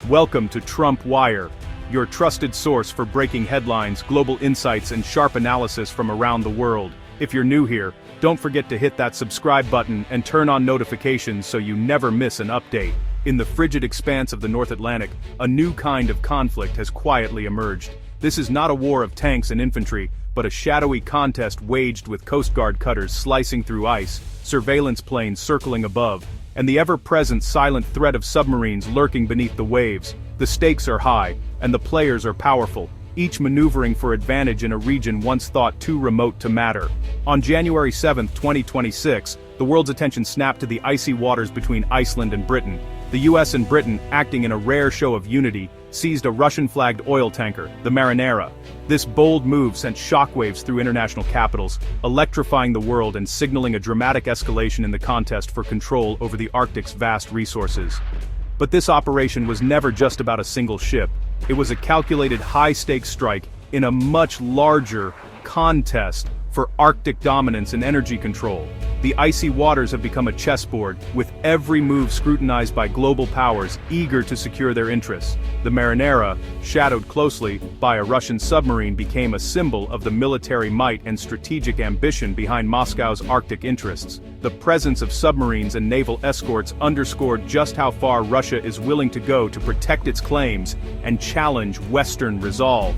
Welcome to Trump Wire, your trusted source for breaking headlines, global insights, and sharp analysis from around the world. If you're new here, don't forget to hit that subscribe button and turn on notifications so you never miss an update. In the frigid expanse of the North Atlantic, a new kind of conflict has quietly emerged. This is not a war of tanks and infantry, but a shadowy contest waged with Coast Guard cutters slicing through ice, surveillance planes circling above, and the ever-present silent threat of submarines lurking beneath the waves. The stakes are high, and the players are powerful, each maneuvering for advantage in a region once thought too remote to matter. On January 7, 2026, the world's attention snapped to the icy waters between Iceland and Britain. The US and Britain, acting in a rare show of unity, seized a Russian-flagged oil tanker, the Marinera. This bold move sent shockwaves through international capitals, electrifying the world and signaling a dramatic escalation in the contest for control over the Arctic's vast resources. But this operation was never just about a single ship. It was a calculated high-stakes strike in a much larger contest for Arctic dominance and energy control. The icy waters have become a chessboard, with every move scrutinized by global powers eager to secure their interests. The Marinera, shadowed closely by a Russian submarine, became a symbol of the military might and strategic ambition behind Moscow's Arctic interests. The presence of submarines and naval escorts underscored just how far Russia is willing to go to protect its claims and challenge Western resolve.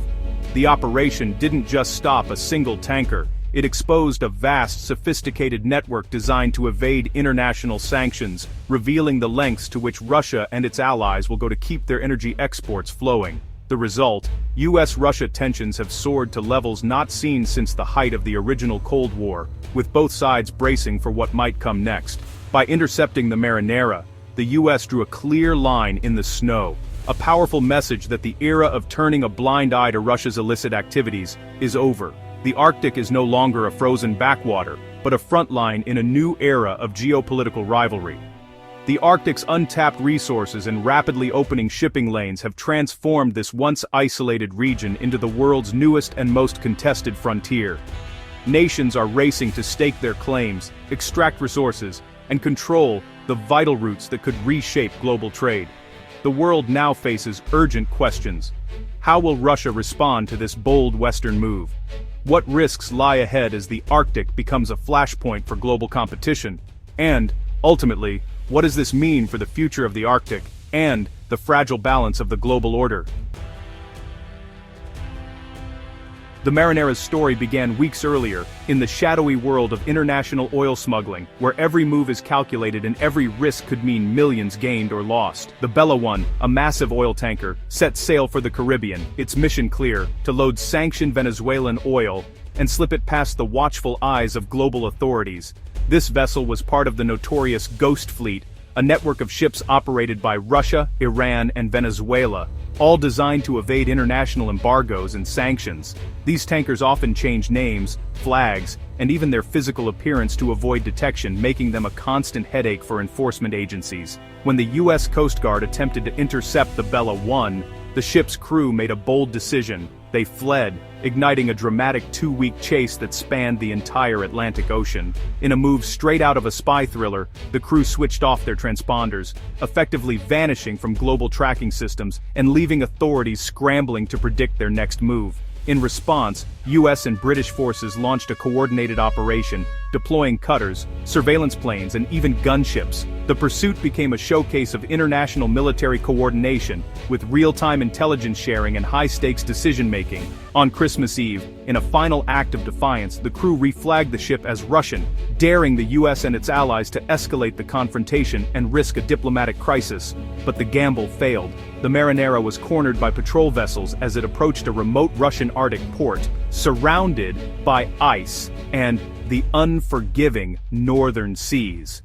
The operation didn't just stop a single tanker. It exposed a vast, sophisticated network designed to evade international sanctions, revealing the lengths to which Russia and its allies will go to keep their energy exports flowing. The result: US-Russia tensions have soared to levels not seen since the height of the original Cold War, with both sides bracing for what might come next. By intercepting the Marinera, the US drew a clear line in the snow, a powerful message that the era of turning a blind eye to Russia's illicit activities is over. The Arctic is no longer a frozen backwater, but a front line in a new era of geopolitical rivalry. The Arctic's untapped resources and rapidly opening shipping lanes have transformed this once isolated region into the world's newest and most contested frontier. Nations are racing to stake their claims, extract resources, and control the vital routes that could reshape global trade. The world now faces urgent questions. How will Russia respond to this bold Western move? What risks lie ahead as the Arctic becomes a flashpoint for global competition? And, ultimately, what does this mean for the future of the Arctic and the fragile balance of the global order? The Marinera's story began weeks earlier, in the shadowy world of international oil smuggling, where every move is calculated and every risk could mean millions gained or lost. The Bella One, a massive oil tanker, set sail for the Caribbean, its mission clear: to load sanctioned Venezuelan oil and slip it past the watchful eyes of global authorities. This vessel was part of the notorious Ghost Fleet, a network of ships operated by Russia, Iran, and Venezuela, all designed to evade international embargoes and sanctions. These tankers often change names, flags, and even their physical appearance to avoid detection, making them a constant headache for enforcement agencies. When the US Coast Guard attempted to intercept the Bella One, the ship's crew made a bold decision. They fled, igniting a dramatic two-week chase that spanned the entire Atlantic Ocean. In a move straight out of a spy thriller, the crew switched off their transponders, effectively vanishing from global tracking systems and leaving authorities scrambling to predict their next move. In response, US and British forces launched a coordinated operation, deploying cutters, surveillance planes, and even gunships. The pursuit became a showcase of international military coordination, with real-time intelligence sharing and high-stakes decision-making. On Christmas Eve, in a final act of defiance, the crew reflagged the ship as Russian, daring the US and its allies to escalate the confrontation and risk a diplomatic crisis. But the gamble failed. The Marinera was cornered by patrol vessels as it approached a remote Russian Arctic port, surrounded by ice and the unforgiving northern seas.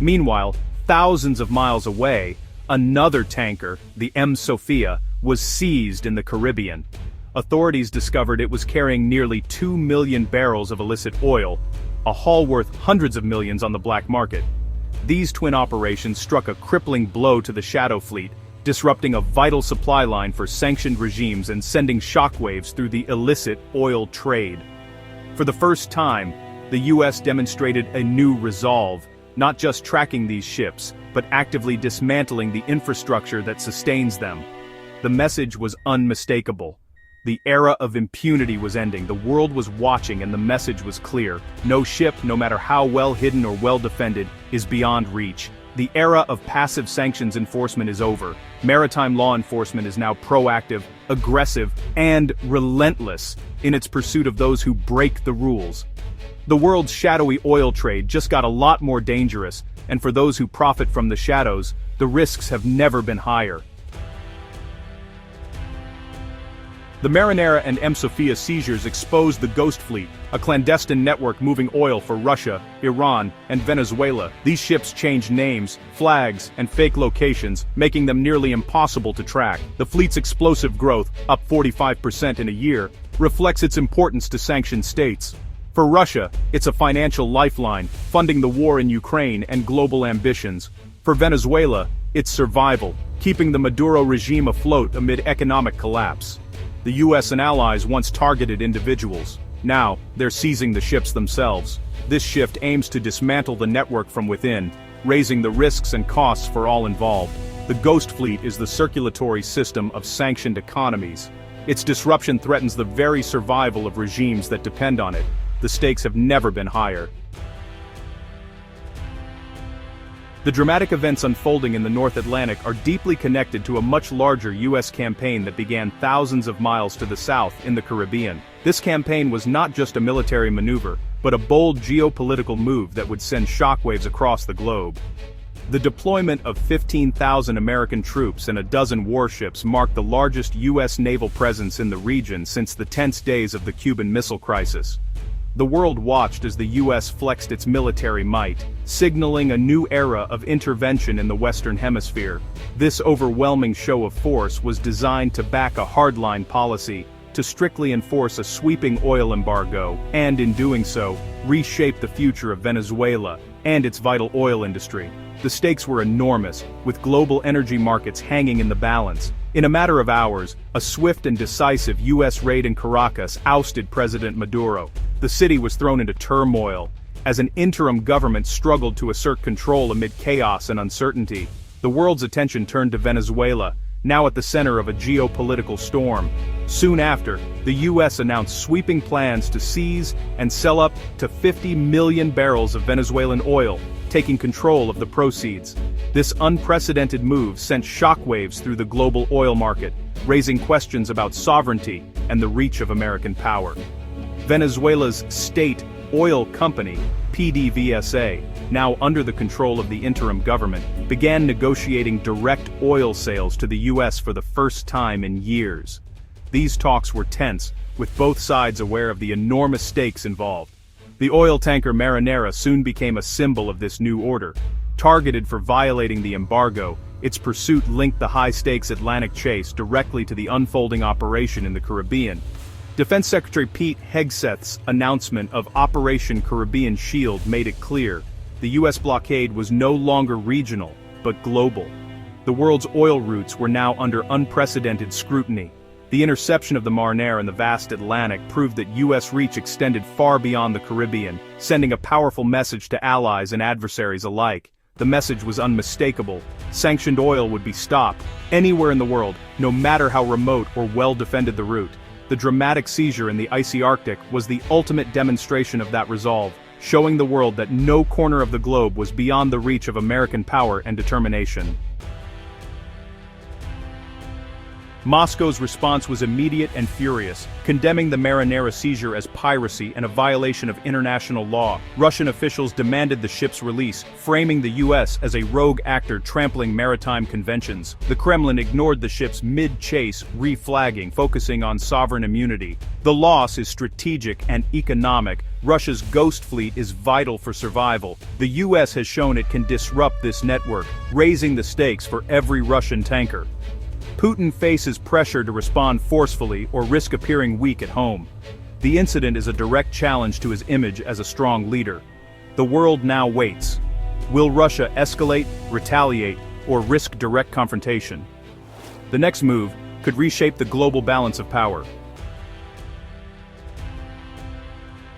Meanwhile, thousands of miles away, another tanker, the M. Sophia, was seized in the Caribbean. Authorities discovered it was carrying nearly 2 million barrels of illicit oil, a haul worth hundreds of millions on the black market. These twin operations struck a crippling blow to the Shadow Fleet, disrupting a vital supply line for sanctioned regimes and sending shockwaves through the illicit oil trade. For the first time, the US demonstrated a new resolve. not just tracking these ships, but actively dismantling the infrastructure that sustains them. The message was unmistakable. The era of impunity was ending, the world was watching, and the message was clear. No ship, no matter how well hidden or well defended, is beyond reach. The era of passive sanctions enforcement is over. Maritime law enforcement is now proactive, aggressive, and relentless in its pursuit of those who break the rules. The world's shadowy oil trade just got a lot more dangerous, and for those who profit from the shadows, the risks have never been higher. The Marinera and M. Sophia seizures exposed the Ghost Fleet, a clandestine network moving oil for Russia, Iran, and Venezuela. These ships changed names, flags, and fake locations, making them nearly impossible to track. The fleet's explosive growth, up 45% in a year, reflects its importance to sanctioned states. For Russia, it's a financial lifeline, funding the war in Ukraine and global ambitions. For Venezuela, it's survival, keeping the Maduro regime afloat amid economic collapse. The US and allies once targeted individuals. Now, they're seizing the ships themselves. This shift aims to dismantle the network from within, raising the risks and costs for all involved. The Ghost Fleet is the circulatory system of sanctioned economies. Its disruption threatens the very survival of regimes that depend on it. The stakes have never been higher. The dramatic events unfolding in the North Atlantic are deeply connected to a much larger US campaign that began thousands of miles to the south in the Caribbean. This campaign was not just a military maneuver, but a bold geopolitical move that would send shockwaves across the globe. The deployment of 15,000 American troops and a dozen warships marked the largest US naval presence in the region since the tense days of the Cuban Missile Crisis. The world watched as the US flexed its military might, signaling a new era of intervention in the Western Hemisphere. This overwhelming show of force was designed to back a hardline policy, to strictly enforce a sweeping oil embargo, and in doing so, reshape the future of Venezuela and its vital oil industry. The stakes were enormous, with global energy markets hanging in the balance. In a matter of hours, a swift and decisive US raid in Caracas ousted President Maduro. The city was thrown into turmoil, as an interim government struggled to assert control amid chaos and uncertainty. The world's attention turned to Venezuela, now at the center of a geopolitical storm. Soon after, the US announced sweeping plans to seize and sell up to 50 million barrels of Venezuelan oil, taking control of the proceeds. This unprecedented move sent shockwaves through the global oil market, raising questions about sovereignty and the reach of American power. Venezuela's state oil company, PDVSA, now under the control of the interim government, began negotiating direct oil sales to the US for the first time in years. These talks were tense, with both sides aware of the enormous stakes involved. The oil tanker Marinera soon became a symbol of this new order. Targeted for violating the embargo, its pursuit linked the high-stakes Atlantic chase directly to the unfolding operation in the Caribbean. Defense Secretary Pete Hegseth's announcement of Operation Caribbean Shield made it clear the US blockade was no longer regional, but global. The world's oil routes were now under unprecedented scrutiny. The interception of the Marinera in the vast Atlantic proved that US reach extended far beyond the Caribbean, sending a powerful message to allies and adversaries alike. The message was unmistakable. Sanctioned oil would be stopped, anywhere in the world, no matter how remote or well-defended the route. The dramatic seizure in the icy Arctic was the ultimate demonstration of that resolve, showing the world that no corner of the globe was beyond the reach of American power and determination. Moscow's response was immediate and furious, condemning the Marinera seizure as piracy and a violation of international law. Russian officials demanded the ship's release, framing the US as a rogue actor trampling maritime conventions. The Kremlin ignored the ship's mid-chase, reflagging, focusing on sovereign immunity. The loss is strategic and economic. Russia's Ghost Fleet is vital for survival. The US has shown it can disrupt this network, raising the stakes for every Russian tanker. Putin faces pressure to respond forcefully or risk appearing weak at home. The incident is a direct challenge to his image as a strong leader. The world now waits. Will Russia escalate, retaliate, or risk direct confrontation? The next move could reshape the global balance of power.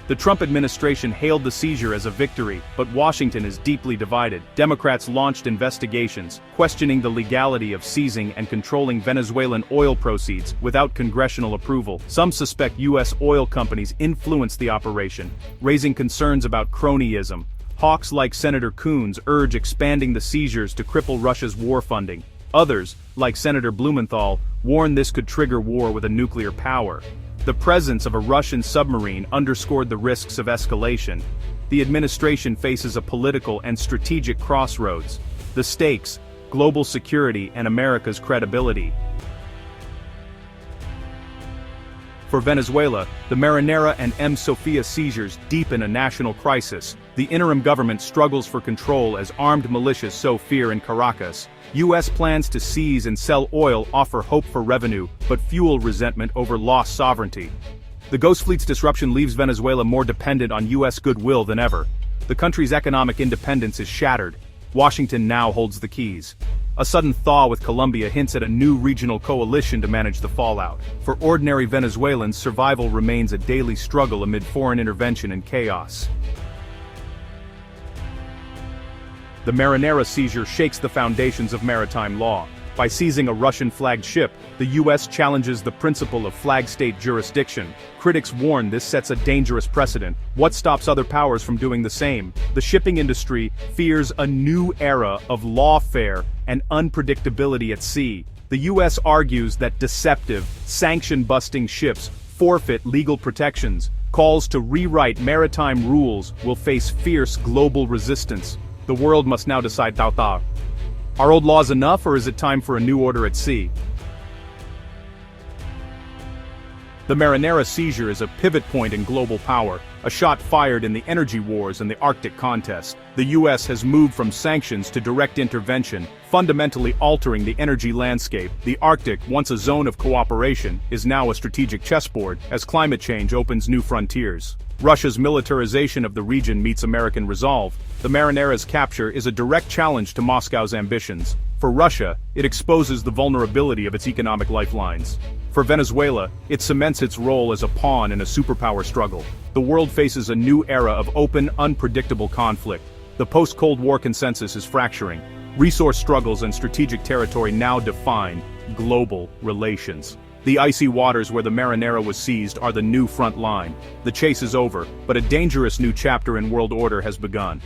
The Trump administration hailed the seizure as a victory, but Washington is deeply divided. Democrats launched investigations, questioning the legality of seizing and controlling Venezuelan oil proceeds without congressional approval. Some suspect U.S. oil companies influenced the operation, raising concerns about cronyism. Hawks like Senator Coons urge expanding the seizures to cripple Russia's war funding. Others, like Senator Blumenthal, warn this could trigger war with a nuclear power. The presence of a Russian submarine underscored the risks of escalation. The administration faces a political and strategic crossroads. The stakes: global security and America's credibility. For Venezuela, the Marinera and M. Sofia seizures deepen a national crisis. The interim government struggles for control as armed militias sow fear in Caracas. U.S. plans to seize and sell oil offer hope for revenue, but fuel resentment over lost sovereignty. The Ghost Fleet's disruption leaves Venezuela more dependent on U.S. goodwill than ever. The country's economic independence is shattered. Washington now holds the keys. A sudden thaw with Colombia hints at a new regional coalition to manage the fallout. For ordinary Venezuelans, survival remains a daily struggle amid foreign intervention and chaos. The Marinera seizure shakes the foundations of maritime law. By seizing a Russian-flagged ship, the U.S. challenges the principle of flag state jurisdiction. Critics warn this sets a dangerous precedent. What stops other powers from doing the same? The shipping industry fears a new era of lawfare and unpredictability at sea. The U.S. argues that deceptive, sanction-busting ships forfeit legal protections. Calls to rewrite maritime rules will face fierce global resistance. The world must now decide. Are old laws enough, or is it time for a new order at sea? The Marinera seizure is a pivot point in global power, a shot fired in the energy wars and the Arctic contest. The U.S. has moved from sanctions to direct intervention, fundamentally altering the energy landscape. The Arctic, once a zone of cooperation, is now a strategic chessboard as climate change opens new frontiers. Russia's militarization of the region meets American resolve. The Marinera's capture is a direct challenge to Moscow's ambitions. For Russia, it exposes the vulnerability of its economic lifelines. For Venezuela, it cements its role as a pawn in a superpower struggle. The world faces a new era of open, unpredictable conflict. The post-Cold War consensus is fracturing. Resource struggles and strategic territory now define global relations. The icy waters where the Marinera was seized are the new front line. The chase is over, but a dangerous new chapter in world order has begun.